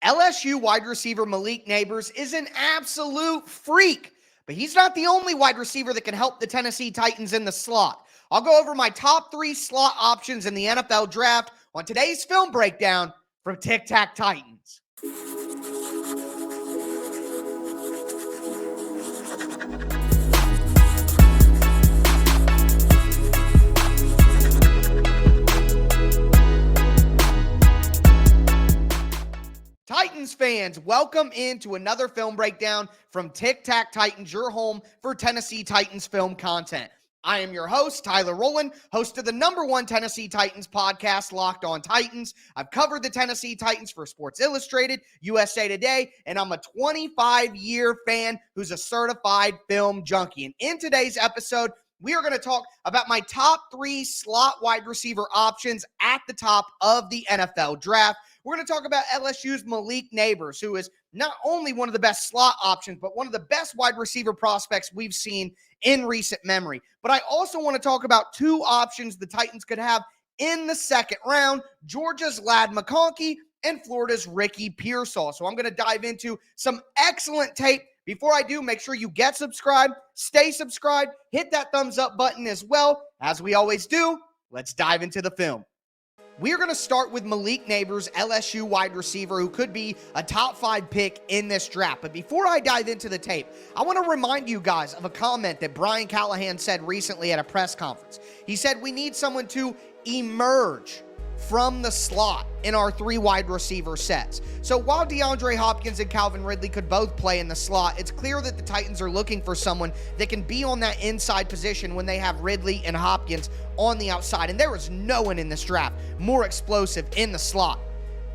LSU wide receiver Malik Nabers is an absolute freak, but he's not the only wide receiver that can help the Tennessee Titans in the slot. I'll go over my top 3 slot options in the NFL draft on today's film breakdown from Tic Tac Titans. Titans fans, welcome into another film breakdown from Tic Tac Titans, your home for Tennessee Titans film content. I am your host, Tyler Rowland, host of the #1 Tennessee Titans podcast, Locked On Titans. I've covered the Tennessee Titans for Sports Illustrated, USA Today, and I'm a 25-year fan who's a certified film junkie. And in today's episode, we are going to talk about my top 3 slot wide receiver options at the top of the NFL draft. We're going to talk about LSU's Malik Nabers, who is not only one of the best slot options, but one of the best wide receiver prospects we've seen in recent memory. But I also want to talk about 2 options the Titans could have in the second round, Georgia's Lad McConkey and Florida's Ricky Pearsall. So I'm going to dive into some excellent tape. Before I do, make sure you get subscribed, stay subscribed, hit that thumbs up button as well. As we always do, let's dive into the film. We're going to start with Malik Nabers, LSU wide receiver, who could be a top 5 pick in this draft. But before I dive into the tape, I want to remind you guys of a comment that Brian Callahan said recently at a press conference. He said, we need someone to emerge from the slot in our 3 wide receiver sets. So while DeAndre Hopkins and Calvin Ridley could both play in the slot, it's clear that the Titans are looking for someone that can be on that inside position when they have Ridley and Hopkins on the outside. And there is no one in this draft more explosive in the slot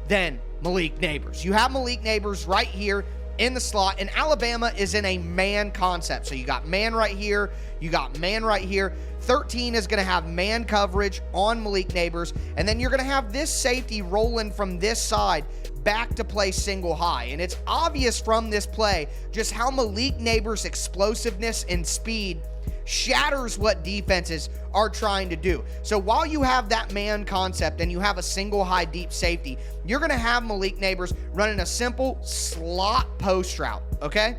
than Malik Nabers. You have Malik Nabers right here in the slot, and Alabama is in a man concept. So you got man right here, you got man right here. 13 is going to have man coverage on Malik Nabers, and then you're going to have this safety rolling from this side back to play single high. And it's obvious from this play just how Malik Nabers' explosiveness and speed shatters what defenses are trying to do. So while you have that man concept and you have a single high deep safety, you're going to have Malik Nabers running a simple slot post route, okay?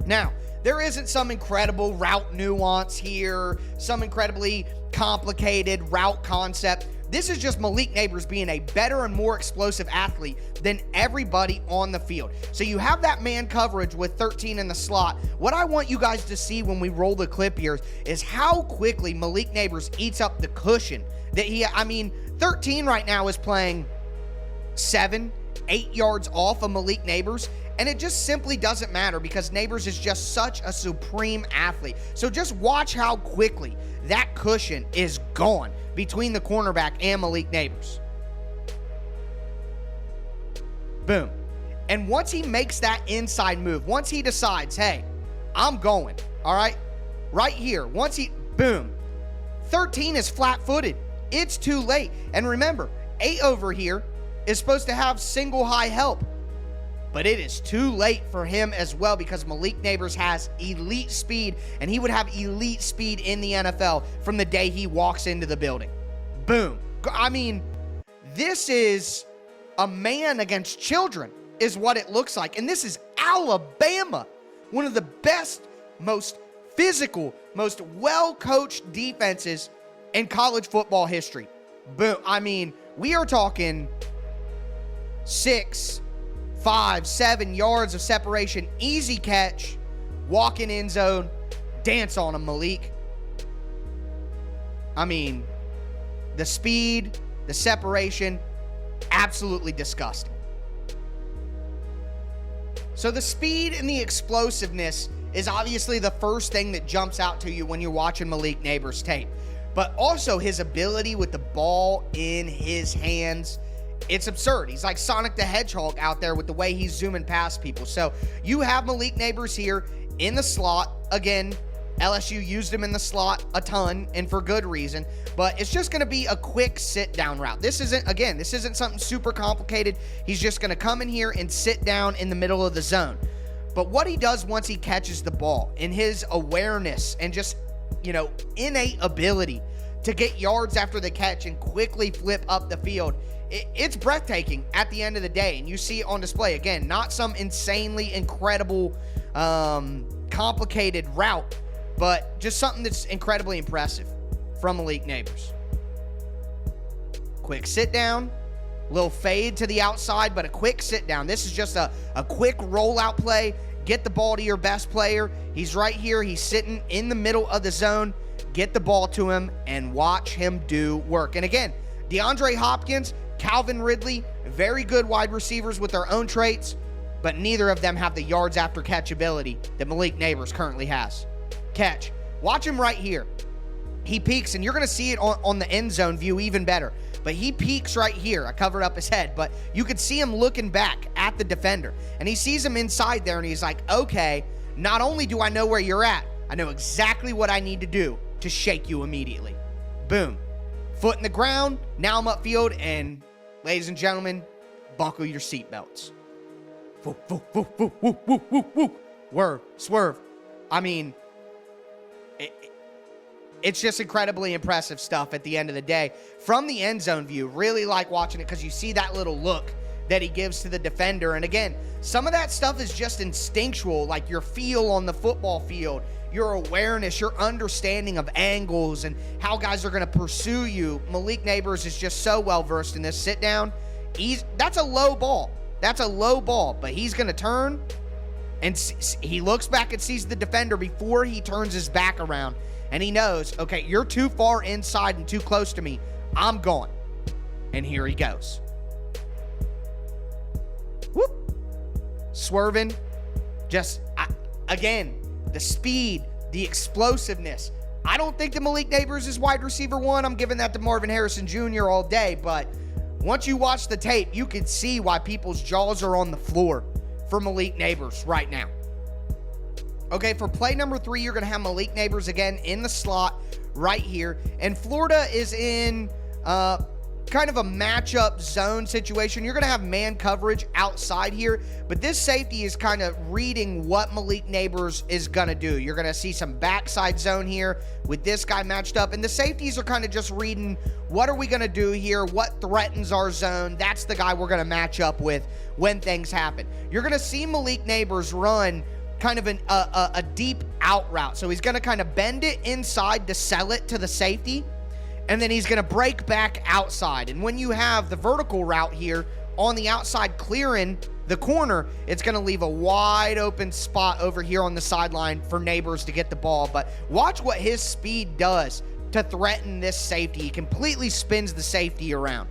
Now, there isn't some incredible route nuance here, some incredibly complicated route concept. This is just Malik Nabers being a better and more explosive athlete than everybody on the field. So you have that man coverage with 13 in the slot. What I want you guys to see when we roll the clip here is how quickly Malik Nabers eats up the cushion that 13 right now is playing 7-8 yards off of Malik Nabers. And it just simply doesn't matter because Nabers is just such a supreme athlete. So just watch how quickly that cushion is gone between the cornerback and Malik Nabers. Boom. And once he makes that inside move, once he decides, hey, I'm going, all right, right here, boom, 13 is flat-footed. It's too late. And remember, 8 over here is supposed to have single high help. But it is too late for him as well because Malik Nabers has elite speed, and he would have elite speed in the NFL from the day he walks into the building. Boom. I mean, this is a man against children is what it looks like. And this is Alabama, one of the best, most physical, most well-coached defenses in college football history. Boom. I mean, we are talking 6, 5, 7 yards of separation, easy catch, walk in end zone, dance on him, Malik. I mean, the speed, the separation, absolutely disgusting. So the speed and the explosiveness is obviously the first thing that jumps out to you when you're watching Malik Nabers' tape. But also his ability with the ball in his hands, it's absurd. He's like Sonic the Hedgehog out there with the way he's zooming past people. So you have Malik Nabers here in the slot. Again, LSU used him in the slot a ton and for good reason, but it's just going to be a quick sit down route. This isn't something super complicated. He's just going to come in here and sit down in the middle of the zone. But what he does once he catches the ball, in his awareness and just, innate ability to get yards after the catch and quickly flip up the field. It's breathtaking at the end of the day, and you see it on display. Again, not some insanely incredible, complicated route, but just something that's incredibly impressive from Malik Nabers. Quick sit down, little fade to the outside, but a quick sit down. This is just a quick rollout play. Get the ball to your best player. He's right here. He's sitting in the middle of the zone. Get the ball to him and watch him do work. And again, DeAndre Hopkins, Calvin Ridley, very good wide receivers with their own traits, but neither of them have the yards after catch ability that Malik Nabers currently has. Catch. Watch him right here. He peeks, and you're going to see it on the end zone view even better. But he peeks right here. I covered up his head, but you could see him looking back at the defender. And he sees him inside there, and he's like, okay, not only do I know where you're at, I know exactly what I need to do to shake you immediately. Boom. Foot in the ground. Now I'm upfield, and ladies and gentlemen, buckle your seatbelts. Woo, woo, woo, woo, woo, woo, woo, woo. Word. Swerve. I mean, it's just incredibly impressive stuff at the end of the day. From the end zone view, really like watching it because you see that little look that he gives to the defender. And again, some of that stuff is just instinctual, like your feel on the football field, your awareness, your understanding of angles and how guys are going to pursue you. Malik Nabers is just so well-versed in this sit down. That's a low ball. That's a low ball, but he's going to turn, and he looks back and sees the defender before he turns his back around. And he knows, okay, you're too far inside and too close to me. I'm gone. And here he goes. Whoop. Swerving. Again, the speed, the explosiveness. I don't think that Malik Nabers is wide receiver one. I'm giving that to Marvin Harrison Jr. all day. But once you watch the tape, you can see why people's jaws are on the floor for Malik Nabers right now. Okay, for play number 3, you're going to have Malik Nabers again in the slot right here. And Florida is in kind of a matchup zone situation. You're going to have man coverage outside here, but this safety is kind of reading what Malik Nabers is going to do. You're going to see some backside zone here with this guy matched up, and the safeties are kind of just reading what are we going to do here, what threatens our zone. That's the guy we're going to match up with when things happen. You're going to see Malik Nabers run kind of a deep out route. So he's going to kind of bend it inside to sell it to the safety, and then he's going to break back outside. And when you have the vertical route here on the outside clearing the corner, it's going to leave a wide open spot over here on the sideline for Nabers to get the ball. But watch what his speed does to threaten this safety. He completely spins the safety around.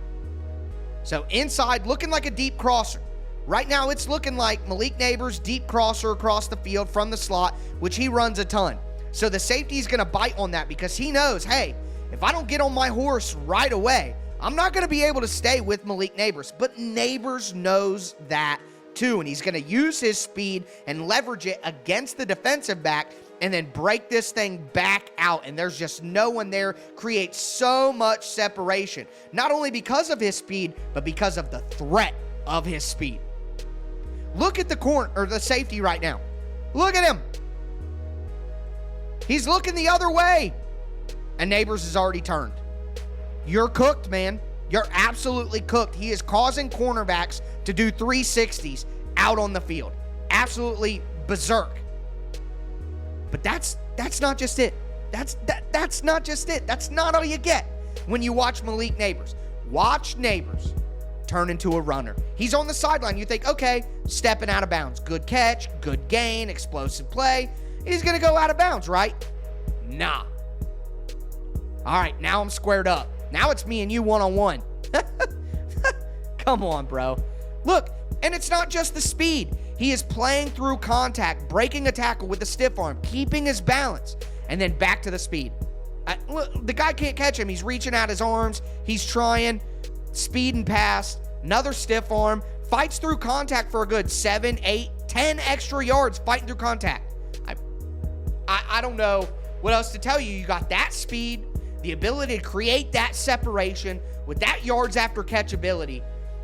So inside, looking like a deep crosser. Right now, it's looking like Malik Nabers, deep crosser across the field from the slot, which he runs a ton. So the safety is going to bite on that because he knows, hey, if I don't get on my horse right away, I'm not going to be able to stay with Malik Nabers. But Nabers knows that too, and he's going to use his speed and leverage it against the defensive back and then break this thing back out. And there's just no one there. Creates so much separation, not only because of his speed, but because of the threat of his speed. Look at the corner or the safety right now. Look at him. He's looking the other way. And Nabers has already turned. You're cooked, man. You're absolutely cooked. He is causing cornerbacks to do 360s out on the field. Absolutely berserk. But that's not just it. That's not just it. That's not all you get when you watch Malik Nabers. Watch Nabers turn into a runner. He's on the sideline. You think, okay, stepping out of bounds. Good catch, good gain, explosive play. He's going to go out of bounds, right? Nah. All right, now I'm squared up. Now it's me and you one-on-one. Come on, bro. Look, and it's not just the speed. He is playing through contact, breaking a tackle with the stiff arm, keeping his balance, and then back to the speed. Look, the guy can't catch him. He's reaching out his arms. He's trying. Speed and pass. Another stiff arm. Fights through contact for a good 7, 8, 10 extra yards fighting through contact. I don't know what else to tell you. You got that speed, the ability to create that separation with that yards after catch ability.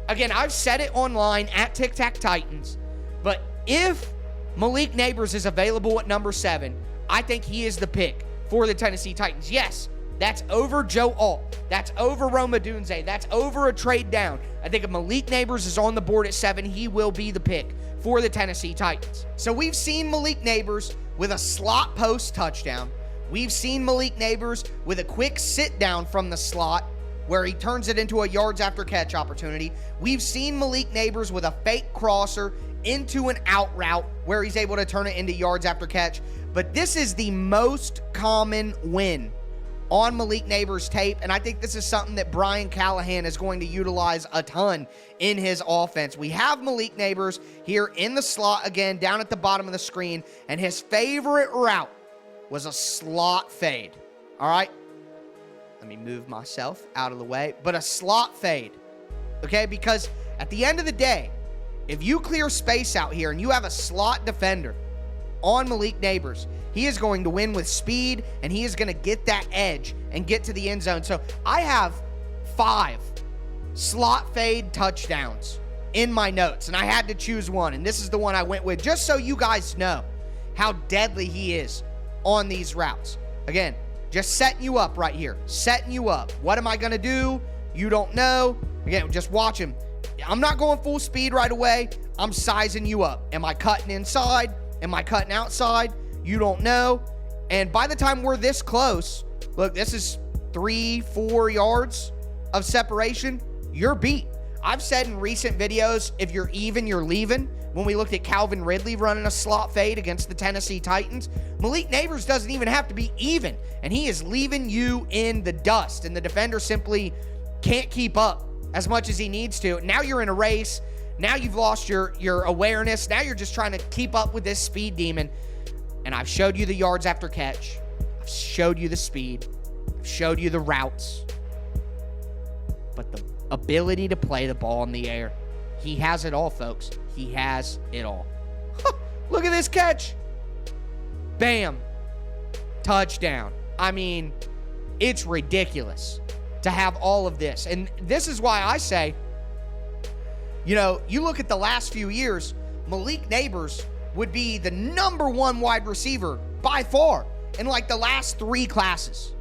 Again, I've said it online at Tic Tac Titans, but if Malik Nabers is available at number 7, I think he is the pick for the Tennessee Titans. Yes, That's over Joe Alt. That's over Rome Odunze. That's over a trade down. I think if Malik Nabers is on the board at 7, he will be the pick for the Tennessee Titans. So we've seen Malik Nabers with a slot post touchdown. We've seen Malik Nabers with a quick sit down from the slot where he turns it into a yards after catch opportunity. We've seen Malik Nabers with a fake crosser into an out route where he's able to turn it into yards after catch. But this is the most common win on Malik Nabers' tape, and I think this is something that Brian Callahan is going to utilize a ton in his offense. We have Malik Nabers here in the slot again, down at the bottom of the screen, and his favorite route was a slot fade. All right? Let me move myself out of the way, but a slot fade, okay? Because at the end of the day, if you clear space out here and you have a slot defender on Malik Nabers, he is going to win with speed, and he is going to get that edge and get to the end zone. So I have 5 slot fade touchdowns in my notes, and I had to choose one, and this is the one I went with, just so you guys know how deadly he is on these routes. Again, just setting you up right here, setting you up. What am I going to do? You don't know. Again, just watch him. I'm not going full speed right away. I'm sizing you up. Am I cutting inside? Am I cutting outside? You don't know. And by the time we're this close, look, this is 3-4 yards of separation. You're beat. I've said in recent videos, if you're even, you're leaving. When we looked at Calvin Ridley running a slot fade against the Tennessee Titans, Malik Nabers doesn't even have to be even, and he is leaving you in the dust, and the defender simply can't keep up as much as he needs to. Now you're in a race. Now you've lost your awareness. Now you're just trying to keep up with this speed demon. And I've showed you the yards after catch. I've showed you the speed. I've showed you the routes. But the ability to play the ball in the air, he has it all, folks. He has it all. Look at this catch. Bam. Touchdown. I mean, it's ridiculous to have all of this. And this is why I say, you know, you look at the last few years, Malik Nabers would be the number 1 wide receiver by far in like the last 3 classes.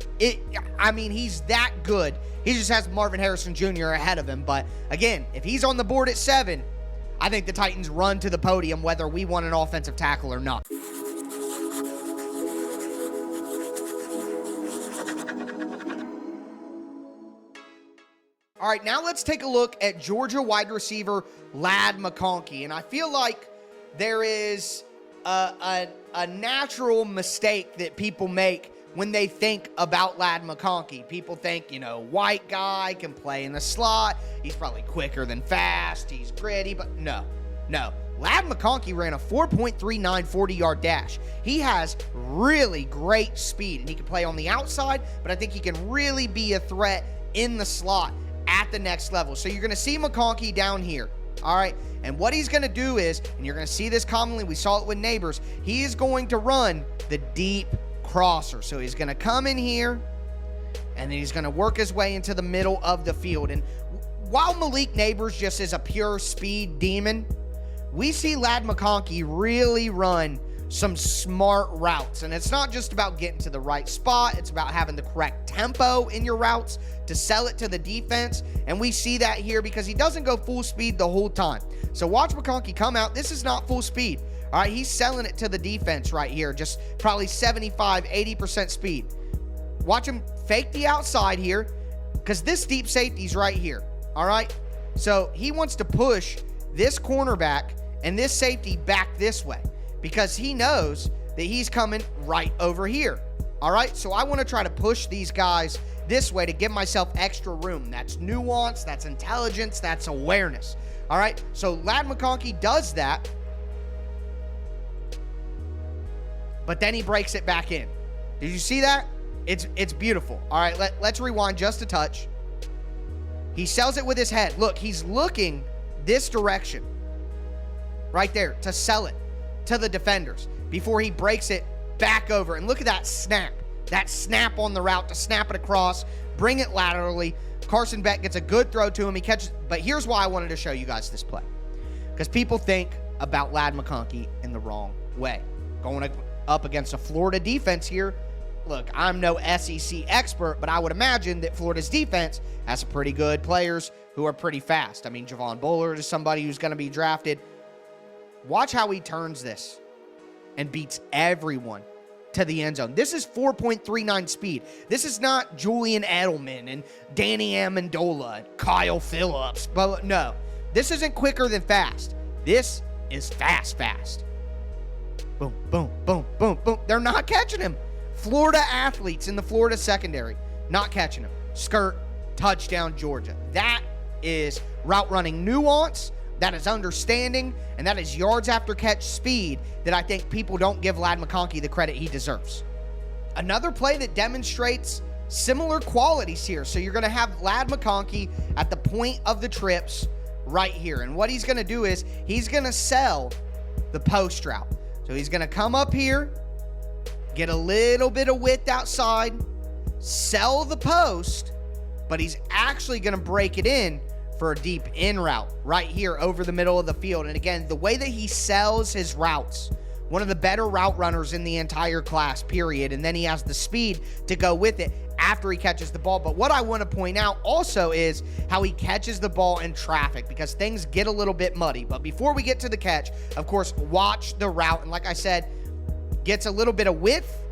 I mean, he's that good. He just has Marvin Harrison Jr. ahead of him. But again, if he's on the board at 7, I think the Titans run to the podium whether we want an offensive tackle or not. All right, now let's take a look at Georgia wide receiver Ladd McConkey. And I feel like there is a natural mistake that people make when they think about Ladd McConkey. People think, you know, white guy, can play in the slot. He's probably quicker than fast. He's gritty, but no. Ladd McConkey ran a 4.39 40-yard dash. He has really great speed, and he can play on the outside, but I think he can really be a threat in the slot at the next level. So you're going to see McConkey down here. All right, and what he's going to do is, and you're going to see this commonly, we saw it with Nabers, he is going to run the deep crosser. So he's going to come in here, and then he's going to work his way into the middle of the field. And while Malik Nabers just is a pure speed demon, we see Ladd McConkey really run some smart routes. And it's not just about getting to the right spot. It's about having the correct tempo in your routes to sell it to the defense. And we see that here because he doesn't go full speed the whole time. So watch McConkey come out. This is not full speed. All right, he's selling it to the defense right here. Just probably 75, 80% speed. Watch him fake the outside here because this deep safety's right here. All right, so he wants to push this cornerback and this safety back this way because he knows that he's coming right over here. All right, so I want to try to push these guys this way to give myself extra room. That's nuance, that's intelligence, that's awareness. All right, so Ladd McConkey does that, but then he breaks it back in. Did you see that? It's beautiful. All right, let's rewind just a touch. He sells it with his head. Look, he's looking this direction right there to sell it to the defenders before he breaks it back over. And look at that snap on the route to snap it across, bring it laterally. Carson Beck gets a good throw to him. He catches, but here's why I wanted to show you guys this play. Because people think about Ladd McConkey in the wrong way. Going up against a Florida defense here, look, I'm no SEC expert, but I would imagine that Florida's defense has some pretty good players who are pretty fast. I mean, Javon Bullard is somebody who's going to be drafted. Watch how he turns this and beats everyone to the end zone. This is 4.39 speed. This is not Julian Edelman and Danny Amendola and Kyle Phillips. But no, this isn't quicker than fast. This is fast. Boom, boom, boom, boom, boom. They're not catching him. Florida athletes in the Florida secondary, not catching him. Skirt, touchdown, Georgia. That is route running nuance. That is understanding, and that is yards after catch speed that I think people don't give Ladd McConkey the credit he deserves. Another play that demonstrates similar qualities here. So you're going to have Ladd McConkey at the point of the trips right here. And what he's going to do is he's going to sell the post route. So he's going to come up here, get a little bit of width outside, sell the post, but he's actually going to break it in for a deep in route right here over the middle of the field. And again, the way that he sells his routes, one of the better route runners in the entire class, period. And then he has the speed to go with it after he catches the ball. But what I want to point out also is how he catches the ball in traffic, because things get a little bit muddy. But before we get to the catch, of course, watch the route. And like I said, gets a little bit of width.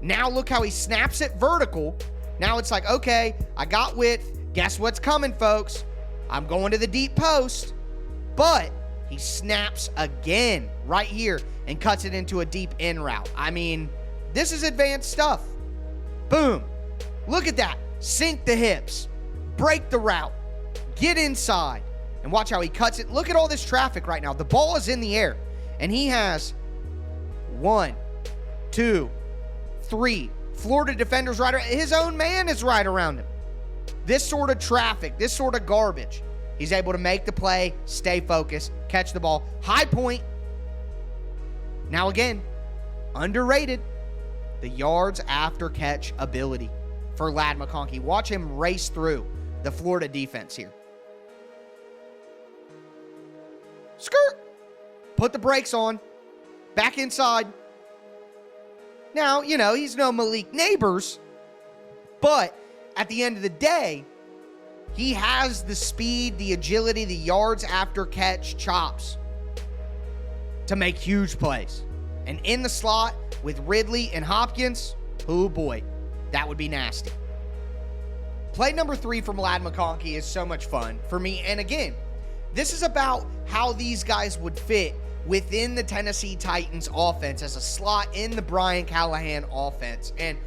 Now look how he snaps it vertical. Now it's like, okay, I got width. Guess what's coming, folks? I'm going to the deep post. But he snaps again right here and cuts it into a deep in route. I mean, this is advanced stuff. Boom. Look at that. Sink the hips. Break the route. Get inside. And watch how he cuts it. Look at all this traffic right now. The ball is in the air. And he has 1, 2, 3 Florida defenders right around. His own man is right around him. This sort of traffic, this sort of garbage, he's able to make the play, stay focused, catch the ball. High point. Now again, underrated, the yards after catch ability for Ladd McConkey. Watch him race through the Florida defense here. Skirt. Put the brakes on. Back inside. Now, you know, he's no Malik Nabers, but at the end of the day, he has the speed, the agility, the yards after catch chops to make huge plays. And in the slot with Ridley and Hopkins, oh boy, that would be nasty. Play number 3 from Ladd McConkey is so much fun for me. And again, this is about how these guys would fit within the Tennessee Titans offense as a slot in the Brian Callahan offense. And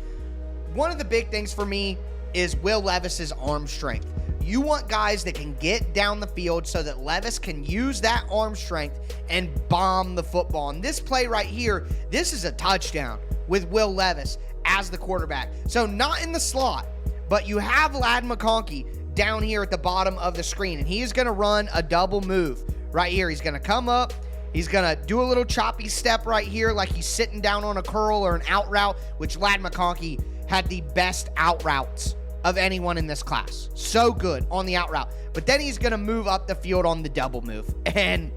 one of the big things for me is Will Levis's arm strength. You want guys that can get down the field so that Levis can use that arm strength and bomb the football. And this play right here, this is a touchdown with Will Levis as the quarterback. So not in the slot, but you have Ladd McConkey down here at the bottom of the screen, and he is going to run a double move right here. He's going to come up. He's going to do a little choppy step right here like he's sitting down on a curl or an out route, which Ladd McConkey had the best out routes of anyone in this class. So good on the out route. But then he's going to move up the field on the double move. And,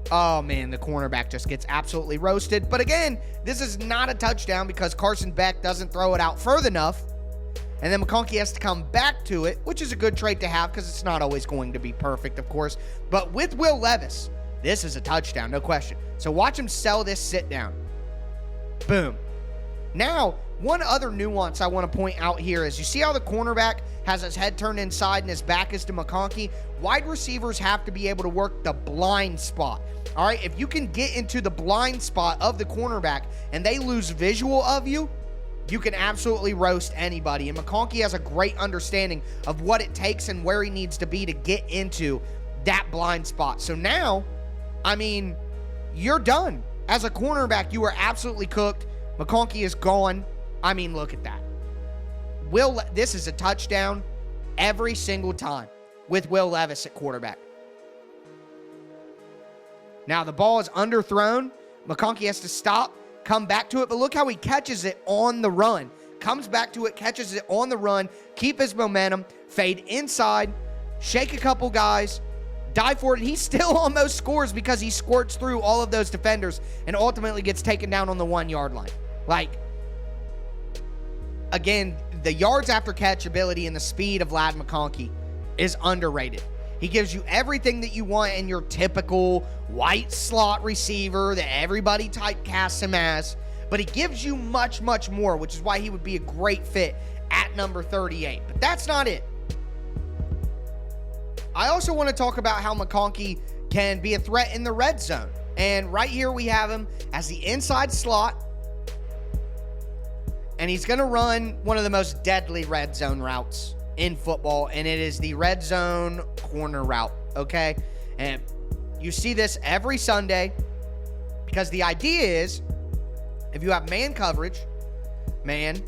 oh man, the cornerback just gets absolutely roasted. But again, this is not a touchdown because Carson Beck doesn't throw it out further enough. And then McConkey has to come back to it, which is a good trait to have because it's not always going to be perfect, of course. But with Will Levis, this is a touchdown, no question. So watch him sell this sit down. Boom. Now, one other nuance I want to point out here is you see how the cornerback has his head turned inside and his back is to McConkey? Wide receivers have to be able to work the blind spot. All right, if you can get into the blind spot of the cornerback and they lose visual of you, you can absolutely roast anybody. And McConkey has a great understanding of what it takes and where he needs to be to get into that blind spot. So now, I mean, you're done. As a cornerback, you are absolutely cooked. McConkey is gone. I mean, look at that. This is a touchdown every single time with Will Levis at quarterback. Now, the ball is underthrown. McConkey has to stop, come back to it, but look how he catches it on the run. Comes back to it, catches it on the run, keep his momentum, fade inside, shake a couple guys, dive for it. He still almost scores because he squirts through all of those defenders and ultimately gets taken down on the 1 yard line. Like, again, the yards after catch ability and the speed of Ladd McConkey is underrated. He gives you everything that you want in your typical white slot receiver that everybody typecasts him as, but he gives you much, much more, which is why he would be a great fit at number 38. But that's not it. I also want to talk about how McConkey can be a threat in the red zone. And right here we have him as the inside slot. And he's going to run one of the most deadly red zone routes in football, and it is the red zone corner route, okay? And you see this every Sunday because the idea is if you have man coverage, man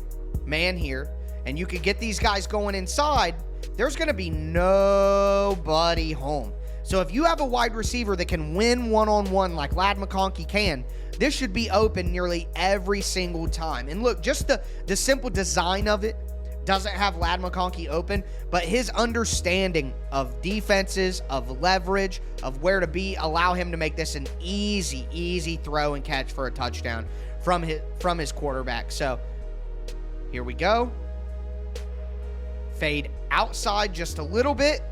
here, and you can get these guys going inside, there's going to be nobody home. So if you have a wide receiver that can win one-on-one like Ladd McConkey can, this should be open nearly every single time. And look, just the simple design of it doesn't have Ladd McConkey open, but his understanding of defenses, of leverage, of where to be, allow him to make this an easy throw and catch for a touchdown from his quarterback. So here we go. Fade outside just a little bit,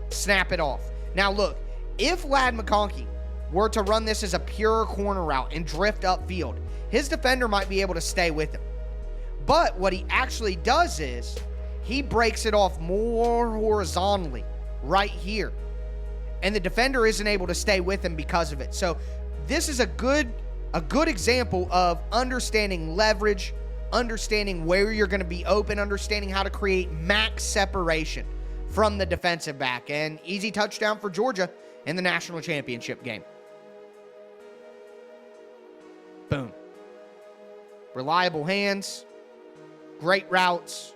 snap it off. Now look, if Ladd McConkey were to run this as a pure corner route and drift upfield, his defender might be able to stay with him. But what he actually does is he breaks it off more horizontally right here. And the defender isn't able to stay with him because of it. So this is a good example of understanding leverage, understanding where you're going to be open, understanding how to create max separation from the defensive back. And easy touchdown for Georgia in the national championship game. Boom. Reliable hands, great routes,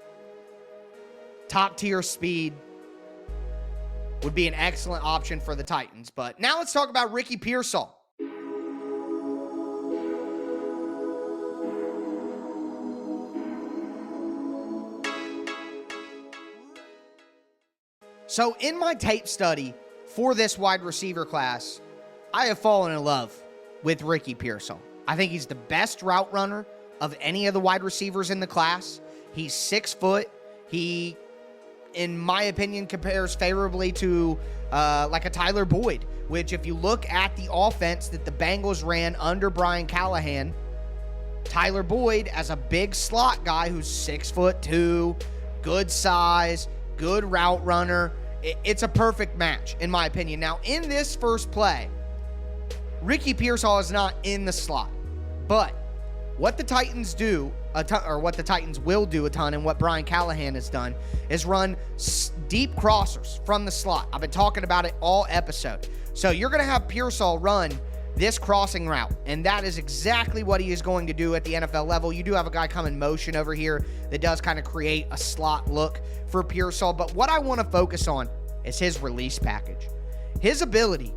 top tier speed. Would be an excellent option for the Titans. But now let's talk about Ricky Pearsall. So in my tape study for this wide receiver class, I have fallen in love with Ricky Pearsall. I think he's the best route runner of any of the wide receivers in the class. He's 6 foot. He, in my opinion, compares favorably to like a Tyler Boyd, which if you look at the offense that the Bengals ran under Brian Callahan, Tyler Boyd as a big slot guy who's 6'2", good size, good route runner. It's a perfect match, in my opinion. Now, in this first play, Ricky Pearsall is not in the slot. But what the Titans do, or what the Titans will do a ton, and what Brian Callahan has done, is run deep crossers from the slot. I've been talking about it all episode. So you're going to have Pearsall run this crossing route, and that is exactly what he is going to do at the NFL level. You do have a guy come in motion over here that does kind of create a slot look for Pearsall, but what I want to focus on is his release package. His ability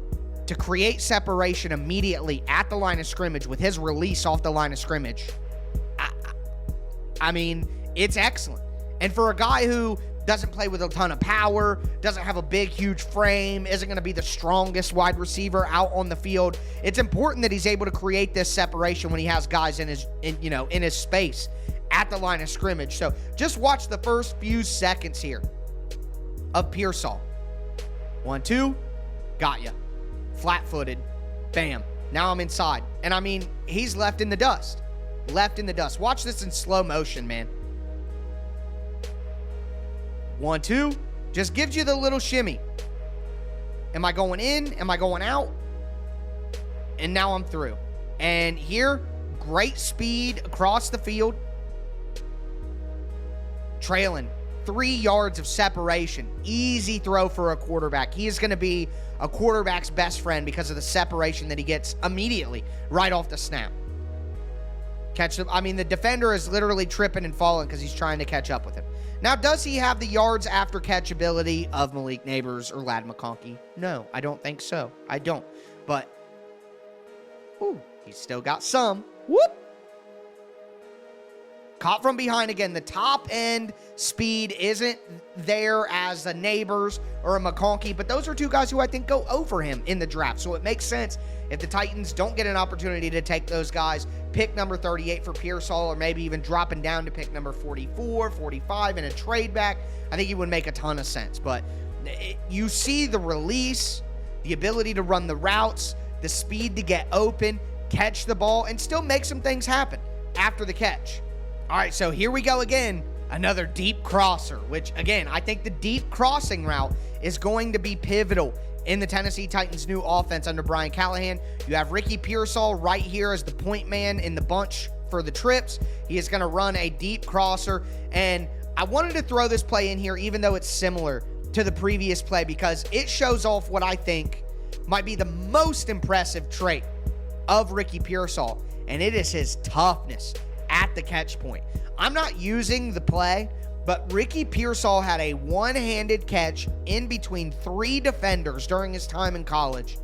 to create separation immediately at the line of scrimmage with his release off the line of scrimmage, I mean, it's excellent. And for a guy who doesn't play with a ton of power, doesn't have a big, huge frame, isn't going to be the strongest wide receiver out on the field, it's important that he's able to create this separation when he has guys in his space at the line of scrimmage. So just watch the first few seconds here of Pearsall. 1-2, got ya. Flat-footed, bam. Now I'm inside. And I mean, he's left in the dust. Left in the dust. Watch this in slow motion, man. 1-2, just gives you the little shimmy. Am I going in? Am I going out? And now I'm through. And here, great speed across the field. Trailing 3 yards of separation. Easy throw for a quarterback. He is going to be a quarterback's best friend because of the separation that he gets immediately right off the snap. The defender is literally tripping and falling because he's trying to catch up with him. Now, does he have the yards after catch ability of Malik Nabers or Ladd McConkey? No, I don't think so. I don't. But, he's still got some. Whoop! Caught from behind again. The top end speed isn't there as a Nabers or a McConkey, but those are two guys who I think go over him in the draft. So it makes sense if the Titans don't get an opportunity to take those guys, pick number 38 for Pearsall, or maybe even dropping down to pick number 44, 45 in a trade back. I think it would make a ton of sense. But you see the release, the ability to run the routes, the speed to get open, catch the ball, and still make some things happen after the catch. All right, so here we go again. Another deep crosser, which, again, I think the deep crossing route is going to be pivotal in the Tennessee Titans' new offense under Brian Callahan. You have Ricky Pearsall right here as the point man in the bunch for the trips. He is going to run a deep crosser, and I wanted to throw this play in here even though it's similar to the previous play because it shows off what I think might be the most impressive trait of Ricky Pearsall, and it is his toughness at the catch point. I'm not using the play, but Ricky Pearsall had a one-handed catch in between 3 defenders during his time in college.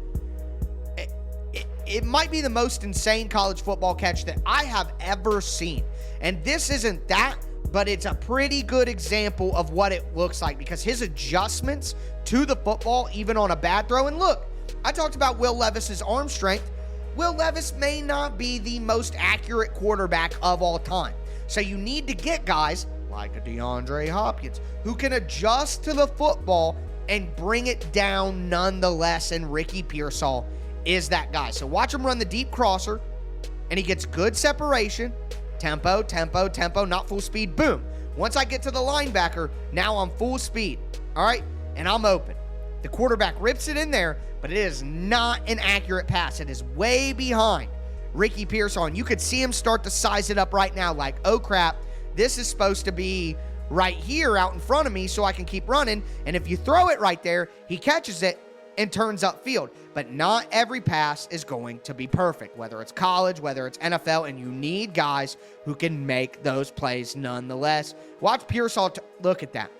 It might be the most insane college football catch that I have ever seen. And this isn't that, but it's a pretty good example of what it looks like because his adjustments to the football, even on a bad throw. And look, I talked about Will Levis's arm strength. Will Levis may not be the most accurate quarterback of all time. So you need to get guys like a DeAndre Hopkins who can adjust to the football and bring it down nonetheless. And Ricky Pearsall is that guy. So watch him run the deep crosser, and he gets good separation. Tempo, tempo, tempo, not full speed. Boom. Once I get to the linebacker, now I'm full speed. All right? And I'm open. The quarterback rips it in there, but it is not an accurate pass. It is way behind Ricky Pearsall, and you could see him start to size it up right now like, oh crap, this is supposed to be right here out in front of me so I can keep running. And if you throw it right there, he catches it and turns upfield. But not every pass is going to be perfect, whether it's college, whether it's NFL, and you need guys who can make those plays nonetheless. Watch Pearsall look at that.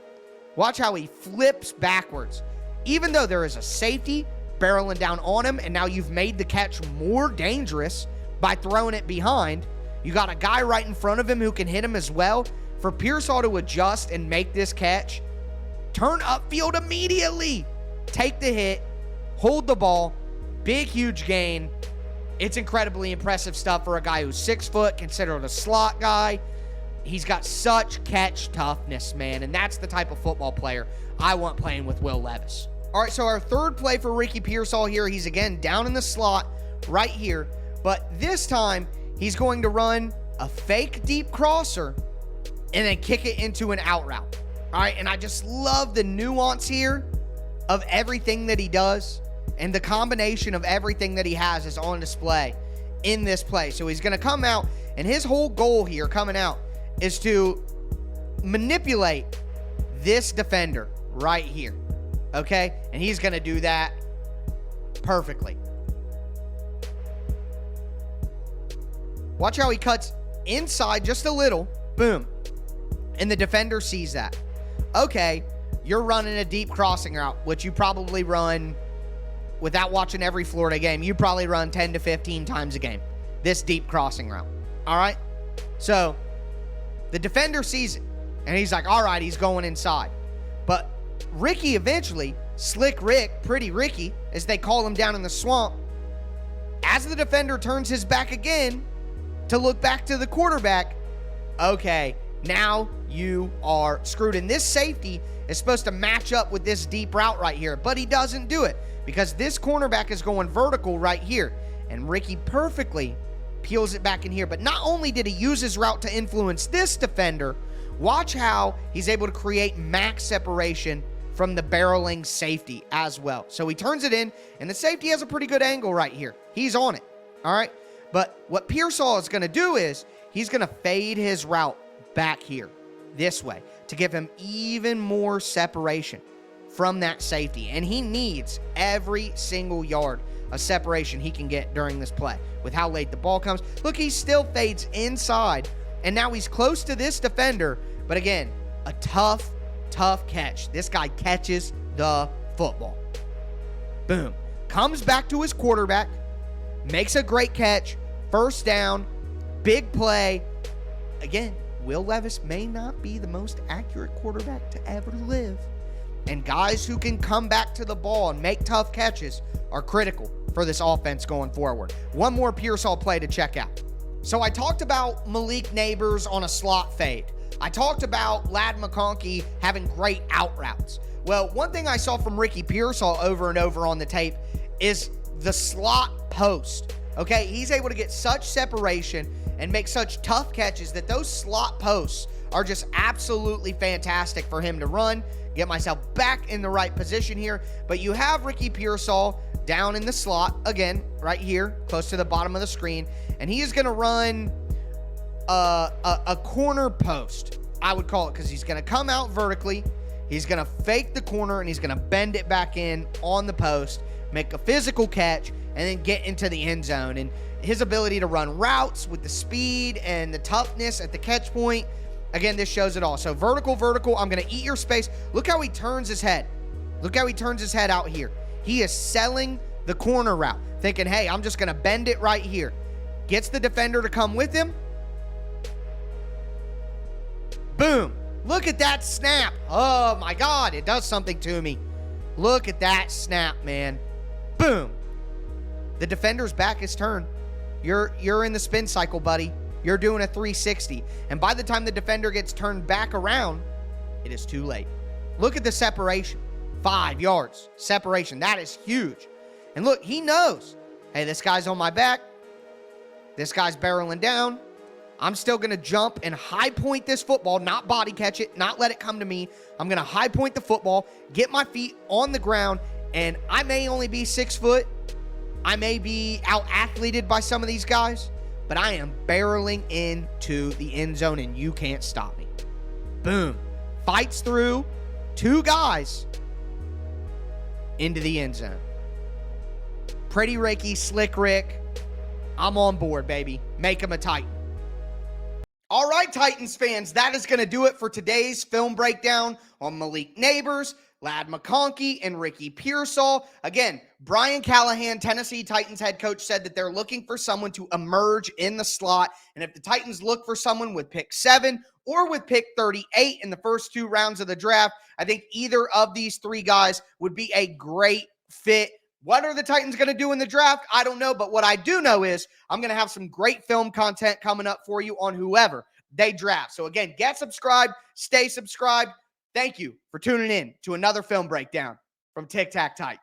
Watch how he flips backwards. Even though there is a safety barreling down on him, and now you've made the catch more dangerous by throwing it behind, you got a guy right in front of him who can hit him as well. For Pearsall to adjust and make this catch, turn upfield immediately, take the hit, hold the ball, big, huge gain. It's incredibly impressive stuff for a guy who's 6 foot, considered a slot guy. He's got such catch toughness, man, and that's the type of football player I want playing with Will Levis. All right, so our third play for Ricky Pearsall here, he's again down in the slot right here, but this time he's going to run a fake deep crosser and then kick it into an out route. All right, and I just love the nuance here of everything that he does, and the combination of everything that he has is on display in this play. So he's going to come out, and his whole goal here coming out is to manipulate this defender right here, okay? And he's going to do that perfectly. Watch how he cuts inside just a little, boom, and the defender sees that. Okay, you're running a deep crossing route, which you probably run, without watching every Florida game, you probably run 10 to 15 times a game, this deep crossing route, all right? So the defender sees it, and he's like, all right, he's going inside. But Ricky eventually, Slick Rick, Pretty Ricky, as they call him down in the swamp, as the defender turns his back again to look back to the quarterback, okay, now you are screwed. And this safety is supposed to match up with this deep route right here, but he doesn't do it because this cornerback is going vertical right here. And Ricky perfectly peels it back in here. But not only did he use his route to influence this defender, watch how he's able to create max separation from the barreling safety as well. So he turns it in, and the safety has a pretty good angle right here. He's on it, all right? But what Pearsall is going to do is he's going to fade his route back here this way to give him even more separation from that safety. And he needs every single yard of separation he can get during this play with how late the ball comes. Look, he still fades inside, and now he's close to this defender. But again, a tough catch. This guy catches the football. Boom. Comes back to his quarterback, makes a great catch, first down, big play. Again, Will Levis may not be the most accurate quarterback to ever live. And guys who can come back to the ball and make tough catches are critical for this offense going forward. One more Pearsall play to check out. So I talked about Malik Nabers on a slot fade. I talked about Lad McConkey having great out routes. Well, one thing I saw from Ricky Pearsall over and over on the tape is the slot post. Okay, he's able to get such separation and make such tough catches that those slot posts are just absolutely fantastic for him to run. Get myself back in the right position here. But you have Ricky Pearsall down in the slot, again, right here, close to the bottom of the screen. And he is going to run a corner post, I would call it, because he's going to come out vertically. He's going to fake the corner, and he's going to bend it back in on the post, make a physical catch, and then get into the end zone. And his ability to run routes with the speed and the toughness at the catch point, again, this shows it all. So vertical, I'm going to eat your space. Look how he turns his head. Look how he turns his head out here. He is selling the corner route, thinking, hey, I'm just going to bend it right here. Gets the defender to come with him. Boom. Look at that snap. Oh, my God. It does something to me. Look at that snap, man. Boom. The defender's back his turn. You're in the spin cycle, buddy. You're doing a 360. And by the time the defender gets turned back around, it is too late. Look at the separation. 5 yards separation. That is huge. And look, he knows, hey, this guy's on my back. This guy's barreling down. I'm still going to jump and high point this football, not body catch it, not let it come to me. I'm going to high point the football, get my feet on the ground, and I may only be 6 foot. I may be out-athleted by some of these guys, but I am barreling into the end zone, and you can't stop me. Boom. Fights through 2 guys into the end zone. Pretty Ricky, Slick Rick. I'm on board, baby. Make him a Titan. All right, Titans fans, that is going to do it for today's film breakdown on Malik Nabers, Lad McConkey, and Ricky Pearsall. Again, Brian Callahan, Tennessee Titans head coach, said that they're looking for someone to emerge in the slot. And if the Titans look for someone with pick 7 or with pick 38 in the first 2 rounds of the draft, I think either of these 3 guys would be a great fit. What are the Titans going to do in the draft? I don't know, but what I do know is I'm going to have some great film content coming up for you on whoever they draft. So again, get subscribed, stay subscribed. Thank you for tuning in to another film breakdown from Tic Tac Titans.